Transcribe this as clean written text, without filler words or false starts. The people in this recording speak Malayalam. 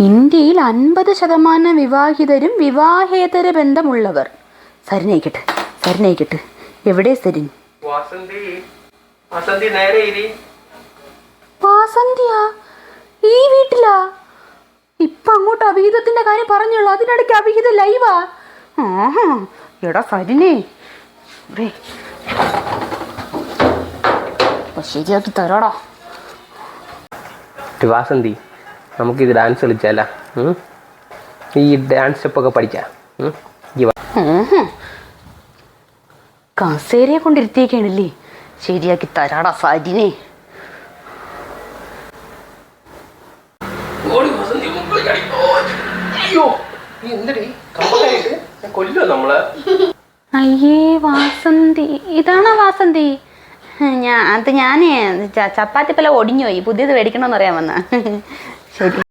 ഇന്ത്യയിൽ 50% വിവാഹിതരും വിവാഹേതര ബന്ധമുള്ളവർ. സരിനയിക്കട്ടെ. എവിടെ സരിൻ? വാസന്തിയാ? ഈ വീട്ടിലാ? ഇപ്പൊ അങ്ങോട്ട് അവിഹിതത്തിന്റെ കാര്യം പറഞ്ഞോളൂ, അതിനിടയ്ക്ക് അവിഹിത ലൈവാ? ആഹാ, എടാ സരിനെ, ശരിയാക്കി തരാടാ. വാസന്തി, നമുക്കിത് ഡാൻസ് കളിച്ചാല? ഈ ഡാൻസ് സ്റ്റെപ്പൊക്കെ പഠിക്കാം. കസേരയെ കൊണ്ടിരുത്തിയേക്കാണല്ലേ, ശരിയാക്കി തരാടാ സരിനെ. അയ്യേ വാസന്തി, ഇതാണോ വാസന്തി? ഞാനേ ചപ്പാത്തി പല ഒടിഞ്ഞുപോയി, പുതിയത് മേടിക്കണമെന്ന് അറിയാൻ വന്ന. ശരി.